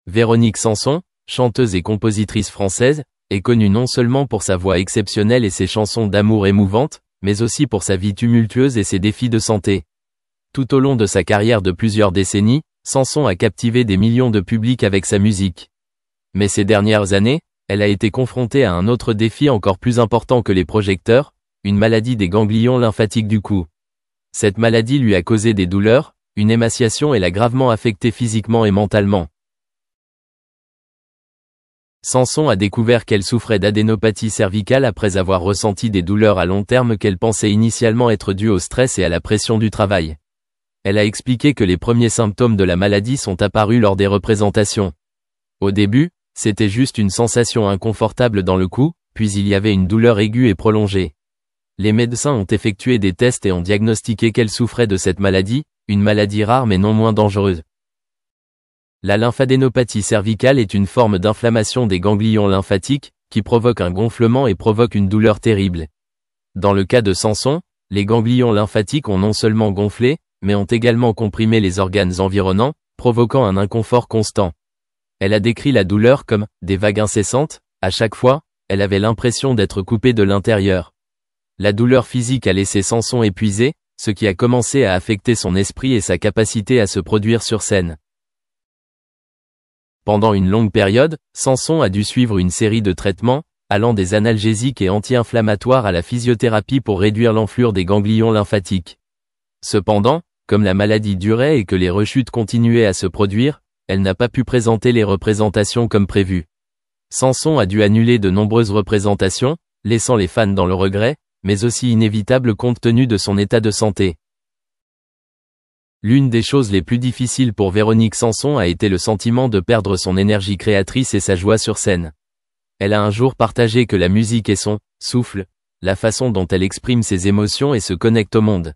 Véronique Sanson, chanteuse et compositrice française, est connue non seulement pour sa voix exceptionnelle et ses chansons d'amour émouvantes, mais aussi pour sa vie tumultueuse et ses défis de santé. Tout au long de sa carrière de plusieurs décennies, Sanson a captivé des millions de publics avec sa musique. Mais ces dernières années, elle a été confrontée à un autre défi encore plus important que les projecteurs, une maladie des ganglions lymphatiques du cou. Cette maladie lui a causé des douleurs, une émaciation et l'a gravement affectée physiquement et mentalement. Sanson a découvert qu'elle souffrait d'adénopathie cervicale après avoir ressenti des douleurs à long terme qu'elle pensait initialement être dues au stress et à la pression du travail. Elle a expliqué que les premiers symptômes de la maladie sont apparus lors des représentations. Au début, c'était juste une sensation inconfortable dans le cou, puis il y avait une douleur aiguë et prolongée. Les médecins ont effectué des tests et ont diagnostiqué qu'elle souffrait de cette maladie, une maladie rare mais non moins dangereuse. La lymphadénopathie cervicale est une forme d'inflammation des ganglions lymphatiques, qui provoque un gonflement et provoque une douleur terrible. Dans le cas de Sanson, les ganglions lymphatiques ont non seulement gonflé, mais ont également comprimé les organes environnants, provoquant un inconfort constant. Elle a décrit la douleur comme « des vagues incessantes », à chaque fois, elle avait l'impression d'être coupée de l'intérieur. La douleur physique a laissé Sanson épuisé, ce qui a commencé à affecter son esprit et sa capacité à se produire sur scène. Pendant une longue période, Sanson a dû suivre une série de traitements, allant des analgésiques et anti-inflammatoires à la physiothérapie pour réduire l'enflure des ganglions lymphatiques. Cependant, comme la maladie durait et que les rechutes continuaient à se produire, elle n'a pas pu présenter les représentations comme prévu. Sanson a dû annuler de nombreuses représentations, laissant les fans dans le regret, mais aussi inévitable compte tenu de son état de santé. L'une des choses les plus difficiles pour Véronique Sanson a été le sentiment de perdre son énergie créatrice et sa joie sur scène. Elle a un jour partagé que la musique est son souffle, la façon dont elle exprime ses émotions et se connecte au monde.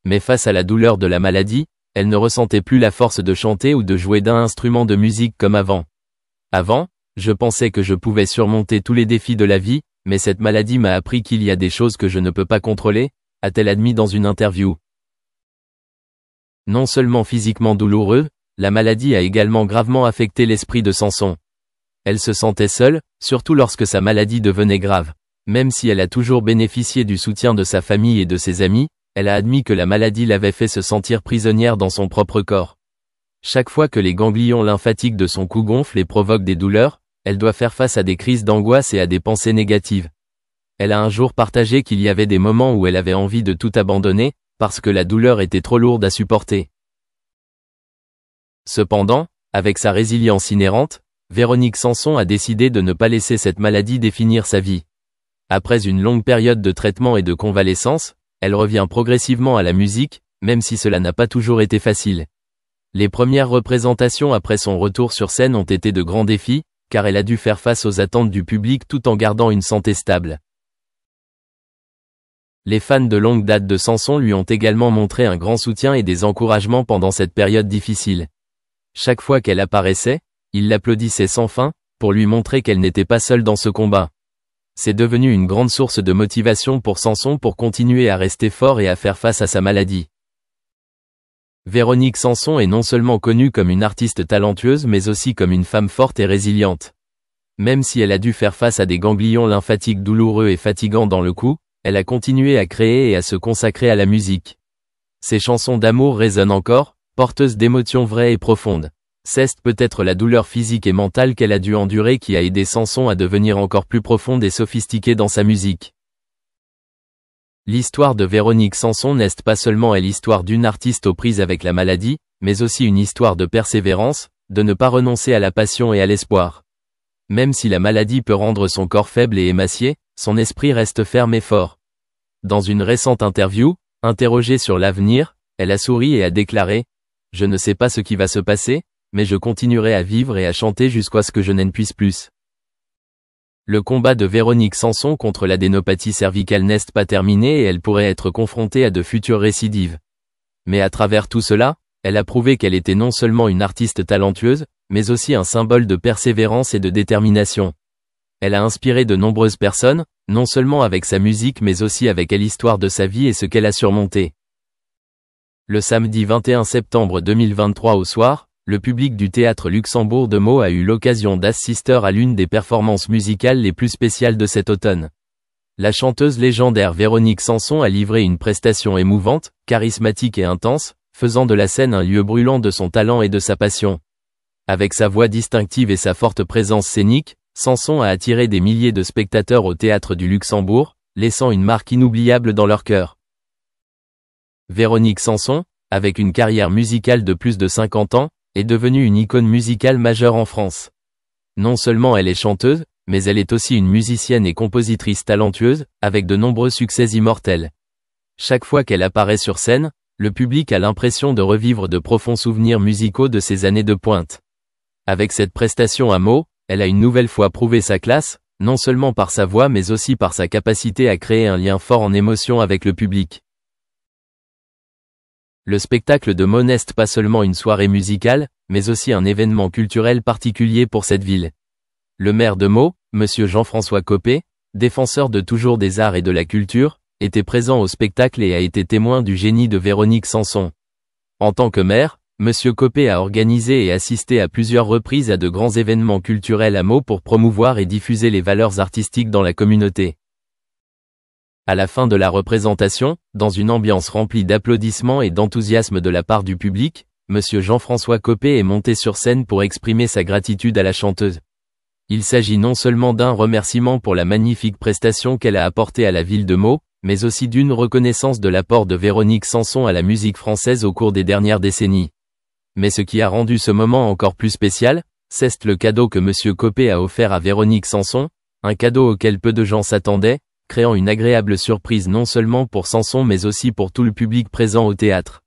Mais face à la douleur de la maladie, elle ne ressentait plus la force de chanter ou de jouer d'un instrument de musique comme avant. Avant, je pensais que je pouvais surmonter tous les défis de la vie, mais cette maladie m'a appris qu'il y a des choses que je ne peux pas contrôler, a-t-elle admis dans une interview. Non seulement physiquement douloureux, la maladie a également gravement affecté l'esprit de Sanson. Elle se sentait seule, surtout lorsque sa maladie devenait grave. Même si elle a toujours bénéficié du soutien de sa famille et de ses amis, elle a admis que la maladie l'avait fait se sentir prisonnière dans son propre corps. Chaque fois que les ganglions lymphatiques de son cou gonflent et provoquent des douleurs, elle doit faire face à des crises d'angoisse et à des pensées négatives. Elle a un jour partagé qu'il y avait des moments où elle avait envie de tout abandonner, parce que la douleur était trop lourde à supporter. Cependant, avec sa résilience inhérente, Véronique Sanson a décidé de ne pas laisser cette maladie définir sa vie. Après une longue période de traitement et de convalescence, elle revient progressivement à la musique, même si cela n'a pas toujours été facile. Les premières représentations après son retour sur scène ont été de grands défis, car elle a dû faire face aux attentes du public tout en gardant une santé stable. Les fans de longue date de Sanson lui ont également montré un grand soutien et des encouragements pendant cette période difficile. Chaque fois qu'elle apparaissait, ils l'applaudissaient sans fin, pour lui montrer qu'elle n'était pas seule dans ce combat. C'est devenu une grande source de motivation pour Sanson pour continuer à rester fort et à faire face à sa maladie. Véronique Sanson est non seulement connue comme une artiste talentueuse mais aussi comme une femme forte et résiliente. Même si elle a dû faire face à des ganglions lymphatiques douloureux et fatigants dans le cou, elle a continué à créer et à se consacrer à la musique. Ses chansons d'amour résonnent encore, porteuses d'émotions vraies et profondes. C'est peut-être la douleur physique et mentale qu'elle a dû endurer qui a aidé Sanson à devenir encore plus profonde et sophistiquée dans sa musique. L'histoire de Véronique Sanson n'est pas seulement l'histoire d'une artiste aux prises avec la maladie, mais aussi une histoire de persévérance, de ne pas renoncer à la passion et à l'espoir. Même si la maladie peut rendre son corps faible et émacié, son esprit reste ferme et fort. Dans une récente interview, interrogée sur l'avenir, elle a souri et a déclaré « Je ne sais pas ce qui va se passer, mais je continuerai à vivre et à chanter jusqu'à ce que je n'en puisse plus. » Le combat de Véronique Sanson contre l'adénopathie cervicale n'est pas terminé et elle pourrait être confrontée à de futures récidives. Mais à travers tout cela, elle a prouvé qu'elle était non seulement une artiste talentueuse, mais aussi un symbole de persévérance et de détermination. Elle a inspiré de nombreuses personnes, non seulement avec sa musique mais aussi avec l'histoire de sa vie et ce qu'elle a surmonté. Le samedi 21 septembre 2023 au soir, le public du théâtre Luxembourg de Meaux a eu l'occasion d'assister à l'une des performances musicales les plus spéciales de cet automne. La chanteuse légendaire Véronique Sanson a livré une prestation émouvante, charismatique et intense, faisant de la scène un lieu brûlant de son talent et de sa passion. Avec sa voix distinctive et sa forte présence scénique, Sanson a attiré des milliers de spectateurs au théâtre du Luxembourg, laissant une marque inoubliable dans leur cœur. Véronique Sanson, avec une carrière musicale de plus de 50 ans, est devenue une icône musicale majeure en France. Non seulement elle est chanteuse, mais elle est aussi une musicienne et compositrice talentueuse, avec de nombreux succès immortels. Chaque fois qu'elle apparaît sur scène, le public a l'impression de revivre de profonds souvenirs musicaux de ses années de pointe. Avec cette prestation à Meaux, elle a une nouvelle fois prouvé sa classe, non seulement par sa voix mais aussi par sa capacité à créer un lien fort en émotion avec le public. Le spectacle de Meaux n'est pas seulement une soirée musicale, mais aussi un événement culturel particulier pour cette ville. Le maire de Meaux, Monsieur Jean-François Copé, défenseur de toujours des arts et de la culture, était présent au spectacle et a été témoin du génie de Véronique Sanson. En tant que maire, Monsieur Copé a organisé et assisté à plusieurs reprises à de grands événements culturels à Meaux pour promouvoir et diffuser les valeurs artistiques dans la communauté. À la fin de la représentation, dans une ambiance remplie d'applaudissements et d'enthousiasme de la part du public, Monsieur Jean-François Copé est monté sur scène pour exprimer sa gratitude à la chanteuse. Il s'agit non seulement d'un remerciement pour la magnifique prestation qu'elle a apportée à la ville de Meaux, mais aussi d'une reconnaissance de l'apport de Véronique Sanson à la musique française au cours des dernières décennies. Mais ce qui a rendu ce moment encore plus spécial, c'est le cadeau que Monsieur Copé a offert à Véronique Sanson, un cadeau auquel peu de gens s'attendaient, créant une agréable surprise non seulement pour Sanson mais aussi pour tout le public présent au théâtre.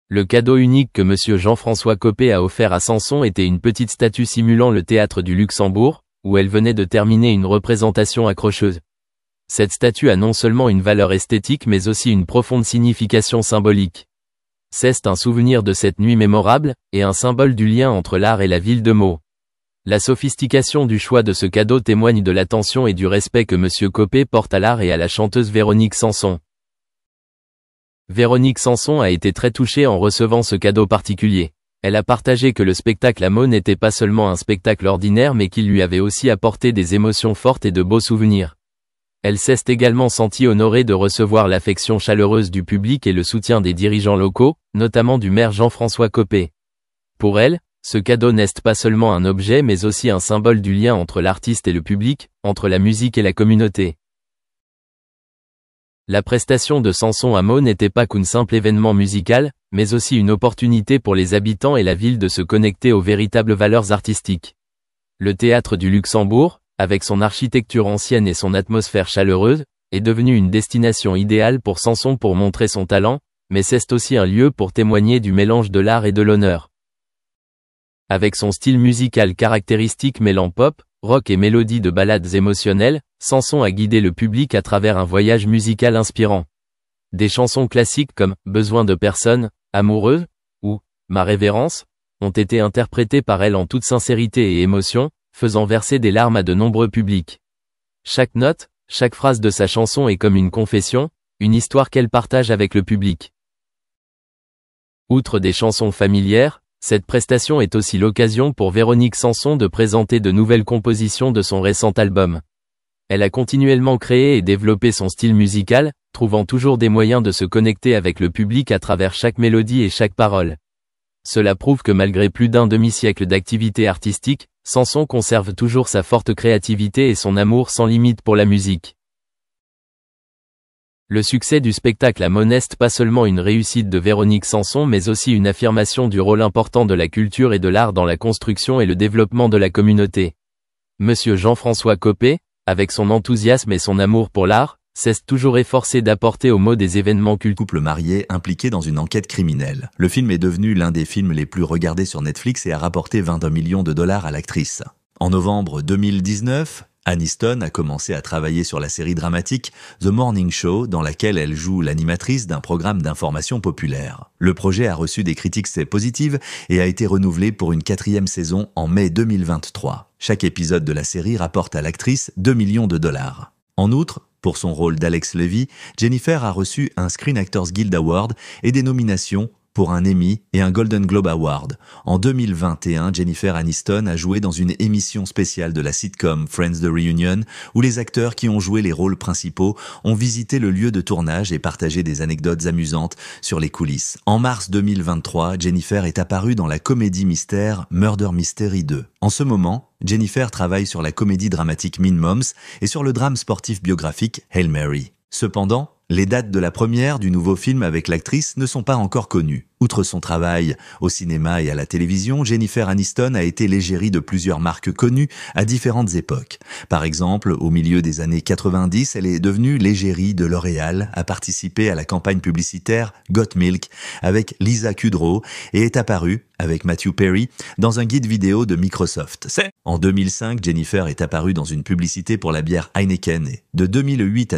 Le cadeau unique que Monsieur Jean-François Copé a offert à Sanson était une petite statue simulant le théâtre du Luxembourg, où elle venait de terminer une représentation accrocheuse. Cette statue a non seulement une valeur esthétique mais aussi une profonde signification symbolique. C'est un souvenir de cette nuit mémorable, et un symbole du lien entre l'art et la ville de Meaux. La sophistication du choix de ce cadeau témoigne de l'attention et du respect que Monsieur Copé porte à l'art et à la chanteuse Véronique Sanson. Véronique Sanson a été très touchée en recevant ce cadeau particulier. Elle a partagé que le spectacle à Meaux n'était pas seulement un spectacle ordinaire mais qu'il lui avait aussi apporté des émotions fortes et de beaux souvenirs. Elle s'est également sentie honorée de recevoir l'affection chaleureuse du public et le soutien des dirigeants locaux, notamment du maire Jean-François Copé. Pour elle, ce cadeau n'est pas seulement un objet mais aussi un symbole du lien entre l'artiste et le public, entre la musique et la communauté. La prestation de Sanson à Meaux n'était pas qu'un simple événement musical, mais aussi une opportunité pour les habitants et la ville de se connecter aux véritables valeurs artistiques. Le théâtre du Luxembourg, avec son architecture ancienne et son atmosphère chaleureuse, est devenu une destination idéale pour Sanson pour montrer son talent, mais c'est aussi un lieu pour témoigner du mélange de l'art et de l'honneur. Avec son style musical caractéristique mêlant pop, rock et mélodies de ballades émotionnelles, Sanson a guidé le public à travers un voyage musical inspirant. Des chansons classiques comme « Besoin de personne »,« Amoureuse » ou « Ma révérence » ont été interprétées par elle en toute sincérité et émotion, faisant verser des larmes à de nombreux publics. Chaque note, chaque phrase de sa chanson est comme une confession, une histoire qu'elle partage avec le public. Outre des chansons familières, cette prestation est aussi l'occasion pour Véronique Sanson de présenter de nouvelles compositions de son récent album. Elle a continuellement créé et développé son style musical, trouvant toujours des moyens de se connecter avec le public à travers chaque mélodie et chaque parole. Cela prouve que malgré plus d'un demi-siècle d'activité artistique, Sanson conserve toujours sa forte créativité et son amour sans limite pour la musique. Le succès du spectacle à Meaux n'est pas seulement une réussite de Véronique Sanson mais aussi une affirmation du rôle important de la culture et de l'art dans la construction et le développement de la communauté. Monsieur Jean-François Copé, avec son enthousiasme et son amour pour l'art, s'est toujours efforcé d'apporter aux Meaux des événements culturels. Couple marié impliqué dans une enquête criminelle. Le film est devenu l'un des films les plus regardés sur Netflix et a rapporté 22 millions de dollars à l'actrice. En novembre 2019, Aniston a commencé à travailler sur la série dramatique The Morning Show, dans laquelle elle joue l'animatrice d'un programme d'information populaire. Le projet a reçu des critiques positives et a été renouvelé pour une 4e saison en mai 2023. Chaque épisode de la série rapporte à l'actrice 2 millions de dollars. En outre, pour son rôle d'Alex Levy, Jennifer a reçu un Screen Actors Guild Award et des nominations pour un Emmy et un Golden Globe Award. En 2021, Jennifer Aniston a joué dans une émission spéciale de la sitcom Friends The Reunion, où les acteurs qui ont joué les rôles principaux ont visité le lieu de tournage et partagé des anecdotes amusantes sur les coulisses. En mars 2023, Jennifer est apparue dans la comédie mystère Murder Mystery 2. En ce moment, Jennifer travaille sur la comédie dramatique Mean Moms et sur le drame sportif biographique Hail Mary. Cependant, les dates de la première du nouveau film avec l'actrice ne sont pas encore connues. Outre son travail au cinéma et à la télévision, Jennifer Aniston a été l'égérie de plusieurs marques connues à différentes époques. Par exemple, au milieu des années 90, elle est devenue l'égérie de L'Oréal, a participé à la campagne publicitaire Got Milk avec Lisa Kudrow et est apparue, avec Matthew Perry, dans un guide vidéo de Microsoft. En 2005, Jennifer est apparue dans une publicité pour la bière Heineken et de 2008 à